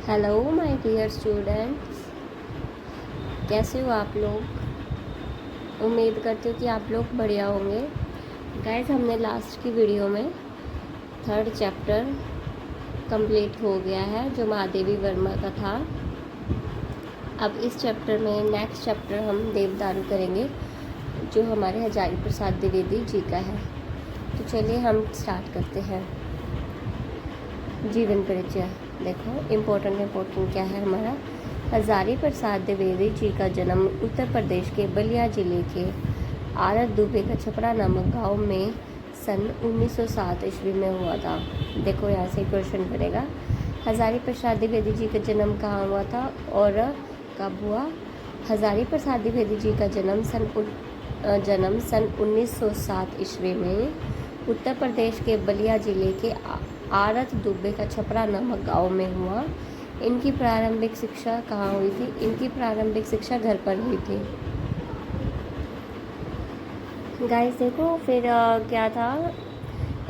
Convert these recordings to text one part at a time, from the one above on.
Hello my dear students, कैसे हो आप लोग। उम्मीद करती हूँ कि आप लोग बढ़िया होंगे। गाइस, हमने लास्ट की वीडियो में 3rd चैप्टर कंप्लीट हो गया है जो महादेवी वर्मा का था। अब इस चैप्टर में नेक्स्ट चैप्टर हम देवदारू करेंगे जो हमारे हजारी प्रसाद द्विवेदी जी का है। तो चलिए हम स्टार्ट करते हैं। जीवन परिचय देखो, इम्पोर्टेंट क्या है हमारा। हजारी प्रसाद द्विवेदी जी का जन्म उत्तर प्रदेश के बलिया जिले के आरत दुबे का छपरा नामक गांव में सन 1907 ईस्वी में हुआ था। देखो यहाँ से क्वेश्चन बनेगा, हजारी प्रसाद द्विवेदी जी का जन्म कहाँ हुआ था और कब हुआ। हजारी प्रसाद द्विवेदी जी का जन्म सन 1907 ईस्वी में उत्तर प्रदेश के बलिया जिले के आरत दुबे का छपरा नामक गांव में हुआ। इनकी प्रारंभिक शिक्षा कहाँ हुई थी? इनकी प्रारंभिक शिक्षा घर पर हुई थी। गाइस देखो, फिर क्या था,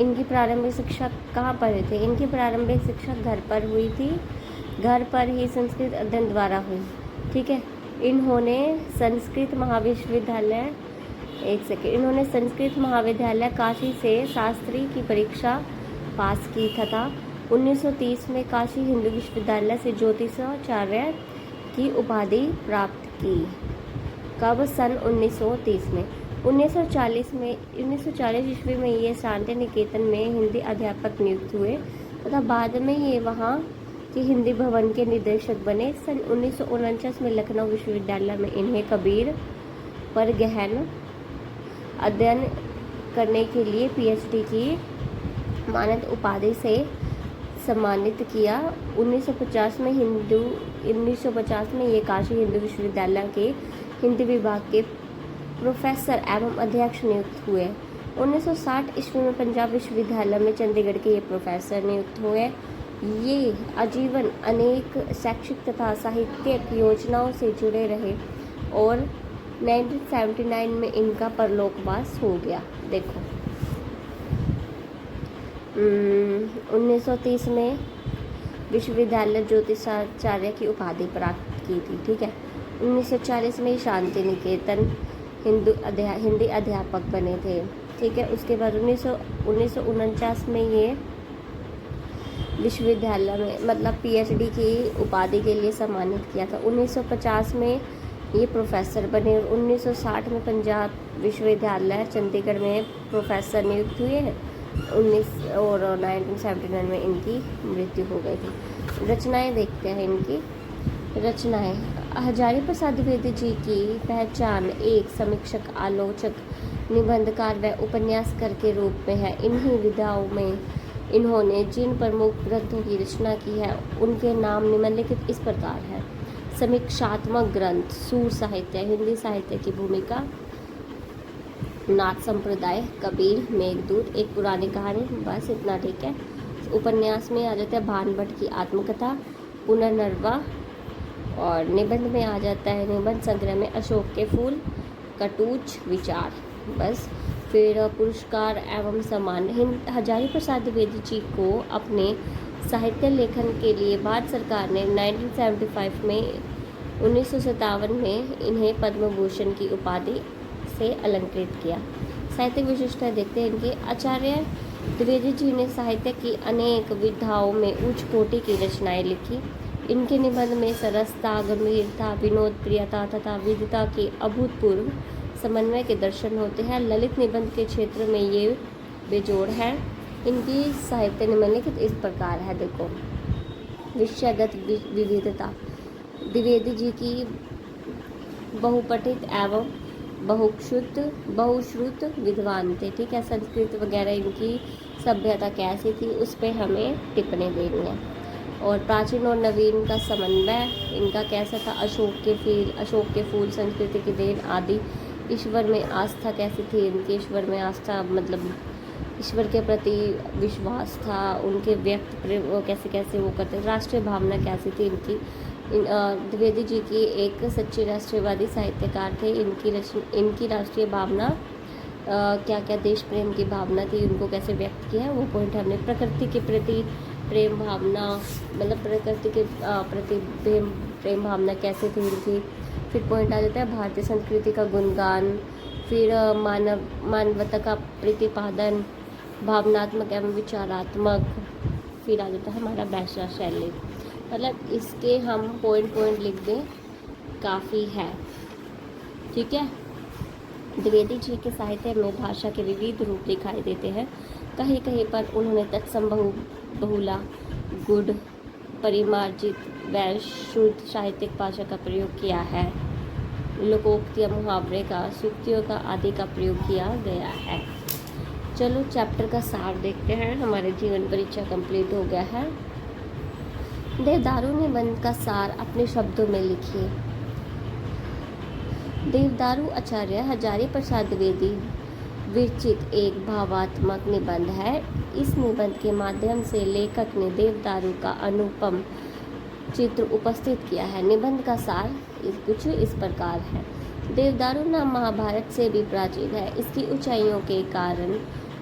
इनकी प्रारंभिक शिक्षा कहाँ पर हुई थी? इनकी प्रारंभिक शिक्षा घर पर हुई थी। घर पर ही संस्कृत अध्ययन द्वारा हुई। ठीक है। इन्होंने संस्कृत महाविद्यालय काशी से शास्त्री की परीक्षा पास की तथा 1930 में काशी हिंदू विश्वविद्यालय से ज्योतिषाचार्य की उपाधि प्राप्त की। कब? सन 1930 में। 1940 ईस्वी में ये शांति निकेतन में हिंदी अध्यापक नियुक्त हुए तथा बाद में ये वहाँ के हिंदी भवन के निदेशक बने। सन 1949 में लखनऊ विश्वविद्यालय में इन्हें कबीर पर गहन अध्ययन करने के लिए PhD की मानद उपाधि से सम्मानित किया। 1950 में ये काशी हिंदू विश्वविद्यालय के हिंदी विभाग के प्रोफेसर एवं अध्यक्ष नियुक्त हुए। 1960 ईस्वी में पंजाब विश्वविद्यालय में चंडीगढ़ के ये प्रोफेसर नियुक्त हुए। ये आजीवन अनेक शैक्षिक तथा साहित्यिक योजनाओं से जुड़े रहे और 1979 में इनका परलोकवास हो गया। देखो, 1930 में विश्वविद्यालय ज्योतिषाचार्य की उपाधि प्राप्त की थी। ठीक है। 1940 में शांति निकेतन हिंदी अध्यापक बने थे। ठीक है। उसके बाद 1949 में ये विश्वविद्यालय में PhD की उपाधि के लिए सम्मानित किया था। 1950 में ये प्रोफेसर बने और 1960 में पंजाब विश्वविद्यालय चंडीगढ़ में प्रोफेसर नियुक्त हुए हैं। 1979 में इनकी मृत्यु हो गई थी। रचनाएं देखते हैं इनकी। रचनाएं, हजारी प्रसाद द्विवेदी जी की पहचान एक समीक्षक, आलोचक, निबंधकार व उपन्यासकार के रूप में है। इन्हीं विधाओं में इन्होंने जिन प्रमुख ग्रंथों की रचना की है उनके नाम निम्नलिखित इस प्रकार है। समीक्षात्मक ग्रंथ, सूर साहित्य, हिंदी साहित्य की भूमिका, नाथ संप्रदाय, कबीर, मेघदूत, एक पुरानी कहानी, बस इतना। ठीक है। उपन्यास में आ जाता है भानभट्ट की आत्मकथा, पुनर्नवा, और निबंध में आ जाता है निबंध संग्रह में अशोक के फूल, कटूच विचार, बस। फिर पुरस्कार एवं सम्मान, हजारी प्रसाद द्विवेदी जी को अपने साहित्य लेखन के लिए भारत सरकार ने 1957 में इन्हें पद्म भूषण की उपाधि से अलंकृत किया। साहित्यिक विशिष्टता देखते हैं इनकी। आचार्य द्विवेदी जी ने साहित्य की अनेक विधाओं में उच्च कोटि की रचनाएं लिखी। इनके निबंध में सरसता, गंभीरता, विनोद प्रियता तथा विविधता के अभूतपूर्व समन्वय के दर्शन होते हैं। ललित निबंध के क्षेत्र में ये बेजोड़ है। इनकी साहित्य निम्नलिखित इस प्रकार है। देखो, विषयगत विविधता, द्विवेदी जी की बहुपठित एवं बहुश्रुत विद्वान थे। ठीक है। संस्कृत वगैरह इनकी सभ्यता कैसी थी उस पर हमें टिप्पणी देनी है। और प्राचीन और नवीन का समन्वय इनका कैसा था? अशोक के फूल, संस्कृति की देन आदि। ईश्वर में आस्था कैसी थी इनकी? ईश्वर में आस्था ईश्वर के प्रति विश्वास था। उनके व्यक्त कैसे वो करते। राष्ट्रीय भावना कैसी थी इनकी? द्विवेदी जी की एक सच्चे राष्ट्रवादी साहित्यकार थे। इनकी राष्ट्रीय भावना क्या क्या देश प्रेम की भावना थी, उनको कैसे व्यक्त किया है वो पॉइंट हमने। प्रकृति के प्रति प्रेम भावना, मतलब प्रकृति के प्रति प्रेम भावना कैसे थी इनकी। फिर पॉइंट आ जाता है भारतीय संस्कृति का गुणगान, फिर मानवता का प्रतिपादन, भावनात्मक एवं विचारात्मक, फिर आ जाता है हमारा भाषा शैली। मतलब इसके हम पॉइंट लिख दें, काफ़ी है। ठीक है। द्विवेदी जी के साहित्य में भाषा के विविध रूप दिखाई देते हैं। कहीं कहीं पर उन्होंने तत्सम बहुला, गुढ़, परिमार्जित व शुद्ध साहित्यिक भाषा का प्रयोग किया है। लोकोक्तियाँ, मुहावरे का, सूक्तियों का आदि का प्रयोग किया गया है। चलो चैप्टर का सार देखते हैं। हमारे जीवन परीक्षा कंप्लीट हो गया है। देवदारू निबंध का सार अपने शब्दों में लिखिए। देवदारू आचार्य हजारी प्रसाद द्विवेदी विरचित एक भावात्मक निबंध है। इस निबंध के माध्यम से लेखक ने देवदारू का अनुपम चित्र उपस्थित किया है। निबंध का सार कुछ इस प्रकार है। देवदारू नाम महाभारत से भी प्राचीन है। इसकी ऊंचाइयों के कारण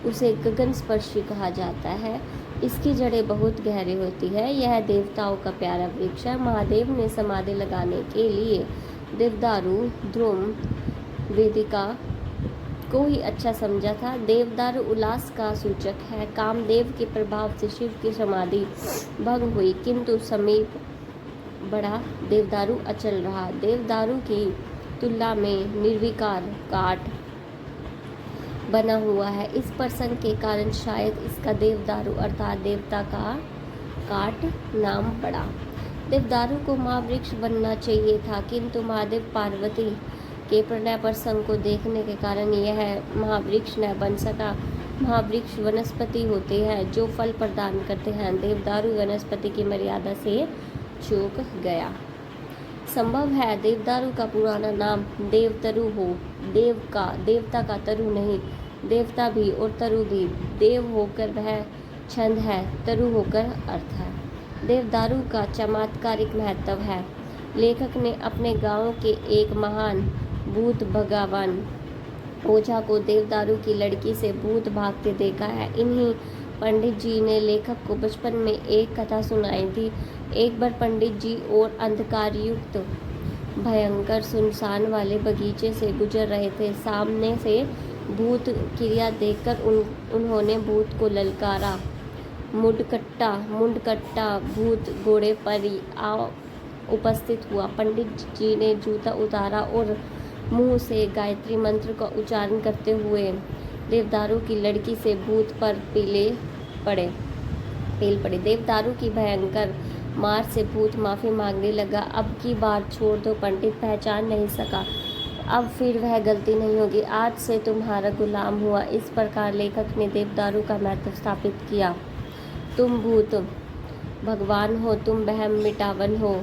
उसे गगनस्पर्शी कहा जाता है। इसकी जड़ें बहुत गहरी होती है। यह देवताओं का प्यारा वृक्ष है। महादेव ने समाधि लगाने के लिए देवदारू ध्रुम वेदिका को ही अच्छा समझा था। देवदारू उल्लास का सूचक है। कामदेव के प्रभाव से शिव की समाधि भंग हुई, किंतु समीप बढ़ा देवदारू अचल रहा। देवदारू की तुलना में निर्विकार काठ बना हुआ है। इस प्रसंग के कारण शायद इसका देवदारू अर्थात देवता का काठ नाम पड़ा। देवदारू को महावृक्ष बनना चाहिए था, किंतु महादेव पार्वती के प्रणय प्रसंग को देखने के कारण यह महावृक्ष न बन सका। महावृक्ष वनस्पति होते हैं जो फल प्रदान करते हैं। देवदारू वनस्पति की मर्यादा से चूक गया। संभव है देवदारू का पुराना नाम देवतरु हो। देवता का तरु नहीं, देवता भी और तरु भी। देव होकर वह छंद है, तरु होकर अर्थ है। देवदारू का चमत्कारिक महत्व है। लेखक ने अपने गांव के एक महान भूत भगावन ओझा को देवदारू की लड़की से भूत भागते देखा है। इन्हीं पंडित जी ने लेखक को बचपन में एक कथा सुनाई थी। एक बार पंडित जी और अंधकार युक्त भयंकर सुनसान वाले बगीचे से गुजर रहे थे। सामने से भूत क्रिया देखकर उन्होंने भूत को ललकारा। मुंडकट्टा भूत घोड़े पर आ उपस्थित हुआ। पंडित जी ने जूता उतारा और मुंह से गायत्री मंत्र का उच्चारण करते हुए देवदारू की लड़की से भूत पर पील पड़े। देवदारू की भयंकर मार से भूत माफ़ी मांगने लगा। अब की बार छोड़ दो, पंडित पहचान नहीं सका। अब फिर वह गलती नहीं होगी। आज से तुम्हारा गुलाम हुआ। इस प्रकार लेखक ने देवदारू का महत्व स्थापित किया। तुम भूत भगवान हो, तुम वहम मिटावन हो,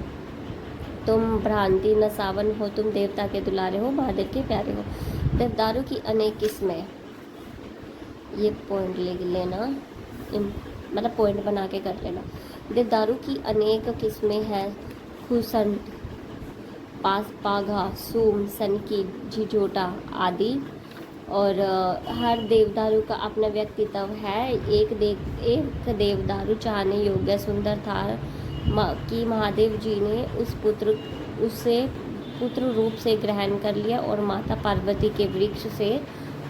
तुम भ्रांति नसावन हो, तुम देवता के दुलारे हो, महादेव के प्यारे हो। देवदारू की अनेक किस्में, ये पॉइंट लिख लेना, मतलब पॉइंट बना के कर लेना। देवदारू की अनेक किस्में हैं। खुसंट, पागा, सूम, सनकी, झिझोटा आदि। और हर देवदारू का अपना व्यक्तित्व है। एक देवदारू चाहने योग्य सुंदर था कि महादेव जी ने उसे पुत्र रूप से ग्रहण कर लिया और माता पार्वती के वृक्ष से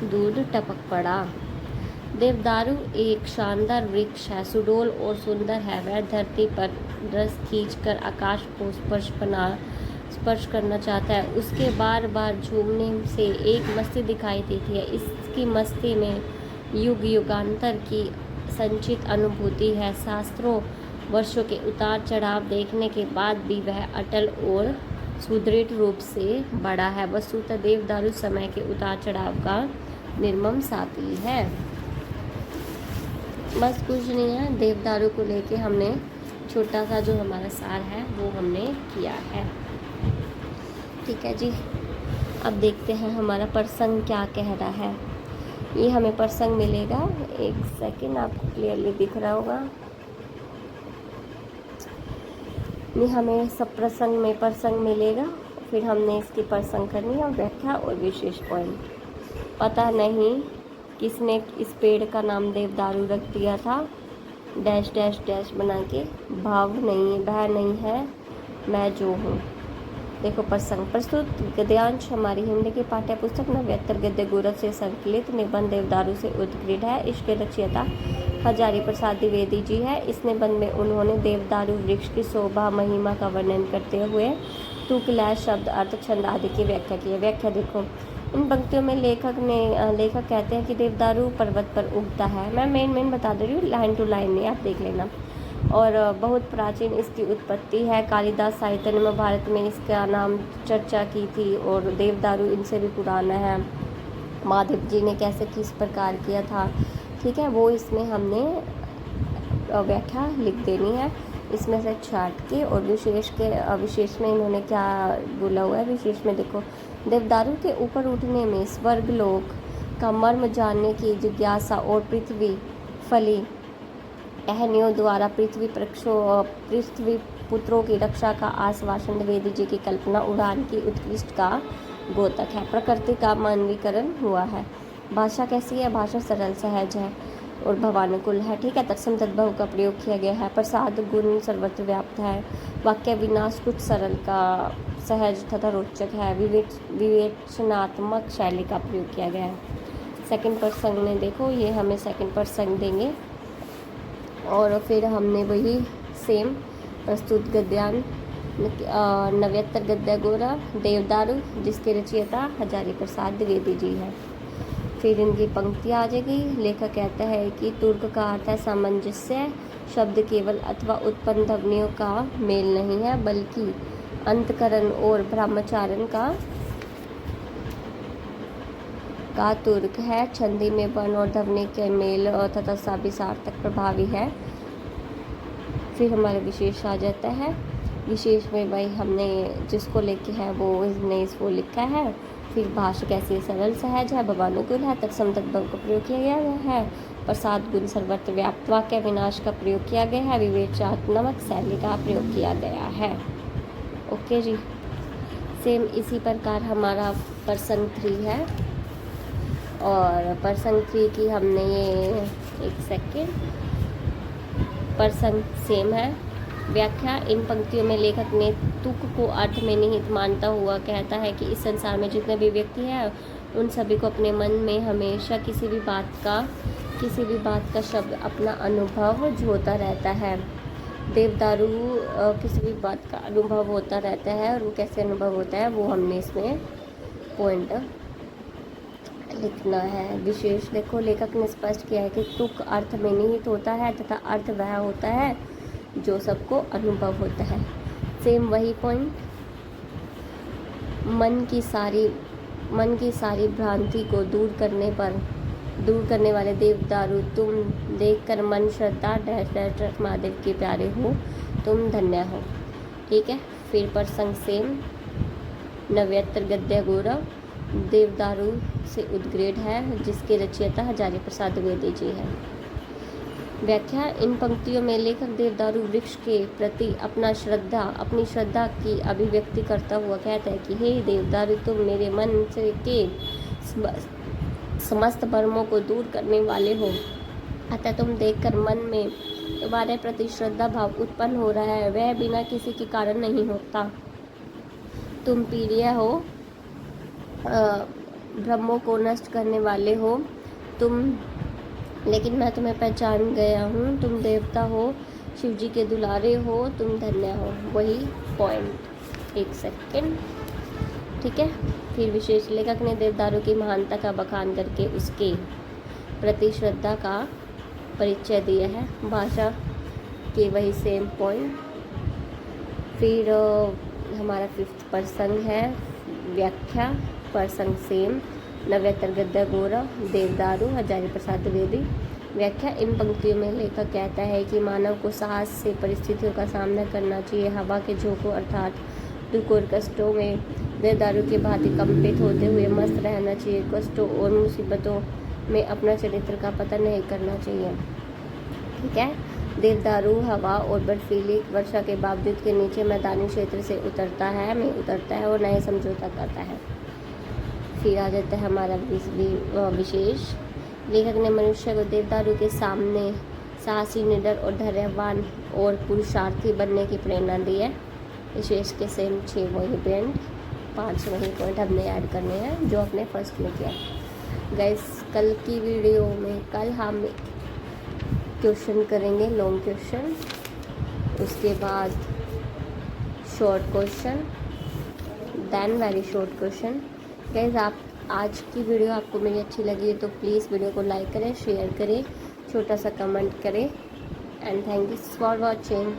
दूध टपक पड़ा। देवदारू एक शानदार वृक्ष है, सुडौल और सुंदर है। वह धरती पर रस खींचकर आकाश को स्पर्श करना चाहता है। उसके बार बार झूमने से एक मस्ती दिखाई देती है। इसकी मस्ती में युग युगांतर की संचित अनुभूति है। शास्त्रों वर्षों के उतार चढ़ाव देखने के बाद भी वह अटल और सुदृढ़ रूप से बड़ा है। वस्तुतः देवदारू समय के उतार चढ़ाव का निर्मम साथी है। बस कुछ नहीं है, देवदारू को लेके हमने छोटा सा जो हमारा सार है वो हमने किया है। ठीक है जी। अब देखते हैं हमारा प्रसंग क्या कह रहा है। ये हमें प्रसंग मिलेगा, एक सेकंड, आपको क्लियरली दिख रहा होगा। ये हमें सब प्रसंग में प्रसंग मिलेगा, फिर हमने इसकी प्रसंग करनी है, व्याख्या और विशेष पॉइंट। पता नहीं किसने इस पेड़ का नाम देवदारू रख दिया था, डैश डैश डैश बना के, भाव नहीं है, भय नहीं है मैं जो हूँ। देखो प्रसंग प्रस्तुत गद्यांश हमारी हिंदी की पाठ्य पुस्तक नव्यत्तर गद्य गौरव से संकलित निबंध देवदारू से उद्गृढ़ है। इसके रचयिता हजारी प्रसाद द्विवेदी जी है। इस निबंध में उन्होंने देवदारू वृक्ष की शोभा महिमा का वर्णन करते हुए तुक लय शब्द अर्थ छंद आदि की व्याख्या की है। व्याख्या देखो, इन पंक्तियों में लेखक कहते हैं कि देवदारू पर्वत पर उगता है। मैं मेन बता दे रही हूँ, लाइन टू लाइन नहीं, आप देख लेना। और बहुत प्राचीन इसकी उत्पत्ति है। कालिदास साहित्य ने भारत में इसका नाम चर्चा की थी और देवदारू इनसे भी पुराना है। माधव जी ने कैसे किस प्रकार किया था, ठीक है, वो इसमें हमने व्याख्या लिख देनी है इसमें से छाट के। और विशेष में इन्होंने क्या बोला हुआ है, विशेष में देखो, देवदारू के ऊपर उठने में स्वर्गलोक का मर्म जानने की जिज्ञासा और पृथ्वी फली टहनियों द्वारा पृथ्वी पुत्रों की रक्षा का आश्वासन द्विवेदी जी की कल्पना उड़ान की उत्कृष्ट का द्योतक है। प्रकृति का मानवीकरण हुआ है। भाषा कैसी है, भाषा सरल सहज है और भवानुकूल है, ठीक है। तत्सम तद्भव का प्रयोग किया गया है। प्रसाद गुण सर्वत्र व्याप्त है। वाक्य विन्यास कुछ सरल का सहज तथा रोचक है। विवेचनात्मक शैली का प्रयोग किया गया है। सेकंड प्रसंग में देखो, ये हमें सेकंड प्रसंग देंगे और फिर हमने वही सेम प्रस्तुत गद्यांश नव्यत्तर गद्य गौरव देवदारू जिसके रचयिता हजारी प्रसाद द्विवेदी जी है। फिर इनकी पंक्ति आ जाएगी। लेखक कहता है कि तुर्क का अर्थ है सामंजस्य। शब्द केवल अथवा उत्पन्न ध्वनियों का मेल नहीं है बल्कि अंतकरण और ब्रह्मचारण का तुर्क है। छंदी में वर्ण और ध्वनि के मेल तथा सभी सार्थक प्रभावी है। फिर हमारा विशेष आ जाता है। विशेष में भाई हमने जिसको लेके है वो इसने इसको लिखा है। फिर भाषा कैसी सरल सहज है, भवानुकूल है, तत्सम तद्भव का प्रयोग किया गया है। प्रसाद गुण सर्वत्र व्याप्त, वाक्य विनाश का प्रयोग किया गया है। विवेचनात्मक शैली का प्रयोग किया गया है। ओके जी, सेम इसी प्रकार हमारा प्रसंग 3 है और प्रसंग 3 की हमने ये एक सेकेंड प्रसंग सेम है। व्याख्या, इन पंक्तियों में लेखक ने तुक को अर्थ में निहित मानता हुआ कहता है कि इस संसार में जितने भी व्यक्ति हैं उन सभी को अपने मन में हमेशा किसी भी बात का शब्द अपना अनुभव होता रहता है। देवदारू किसी भी बात का अनुभव होता रहता है और वो कैसे अनुभव होता है वो हमने इसमें पॉइंट लिखना है। विशेष देखो, लेखक ने स्पष्ट किया है कि तुक अर्थ में निहित होता है तथा अर्थ वह होता है जो सबको अनुभव होता है। सेम वही पॉइंट, मन की सारी भ्रांति को दूर करने वाले देवदारू तुम देखकर मन श्रद्धा डैश डैश महादेव के प्यारे हो, तुम धन्य हो, ठीक है। फिर प्रसंग सेम नव्यत्तर गद्य गौरव देवदारू से उद्गृढ़ है जिसके रचयिता हजारी प्रसाद द्विवेदी जी है। व्याख्या, इन पंक्तियों में लेखक देवदारू वृक्ष के प्रति अपनी श्रद्धा की अभिव्यक्ति करता हुआ कहता है कि हे देवदारू, तुम मेरे मन से के समस्त भ्रमों को दूर करने वाले हो, अतः तुम देखकर मन में तुम्हारे प्रति श्रद्धा भाव उत्पन्न हो रहा है, वह बिना किसी के कारण नहीं होता। तुम प्रिय हो, भ्रमों को नष्ट करने वाले हो लेकिन मैं तुम्हें पहचान गया हूँ, तुम देवता हो, शिव जी के दुलारे हो, तुम धन्य हो। वही पॉइंट, एक सेकेंड, ठीक है। फिर विशेष, लेखक ने देवदारू की महानता का बखान करके उसके प्रति श्रद्धा का परिचय दिया है। भाषा के वही सेम पॉइंट। फिर हमारा 5th प्रसंग है व्याख्या, प्रसंग सेम नव्यत्तर गद्य गौरव देवदारू हजारी प्रसाद द्विवेदी। व्याख्या, इन पंक्तियों में लेखक कहता है कि मानव को साहस से परिस्थितियों का सामना करना चाहिए। हवा के झोंकों अर्थात दुख और कष्टों में देवदारू के भांति कंपित होते हुए मस्त रहना चाहिए। कष्टों और मुसीबतों में अपना चरित्र का पता नहीं करना चाहिए, ठीक है। देवदारू हवा और बर्फीली वर्षा के बावजूद के नीचे मैदानी क्षेत्र से उतरता है और नए समझौता करता है। फिर आ जाता है हमारा विशेष, लेखक ने मनुष्य को देवदारू के साहसी, निडर और धैर्यवान और पुरुषार्थी बनने की प्रेरणा दी है। इस शेष के सेम 6 वही पॉइंट, 5 वही पॉइंट हमने ऐड करने हैं जो अपने फर्स्ट में किया। गाइस कल की वीडियो में कल हम क्वेश्चन करेंगे, लॉन्ग क्वेश्चन, उसके बाद short question, then very short question. Guys आप आज की वीडियो आपको मेरी अच्छी लगी है तो प्लीज़ वीडियो को लाइक करें, शेयर करें, छोटा सा कमेंट करें and thank you for watching.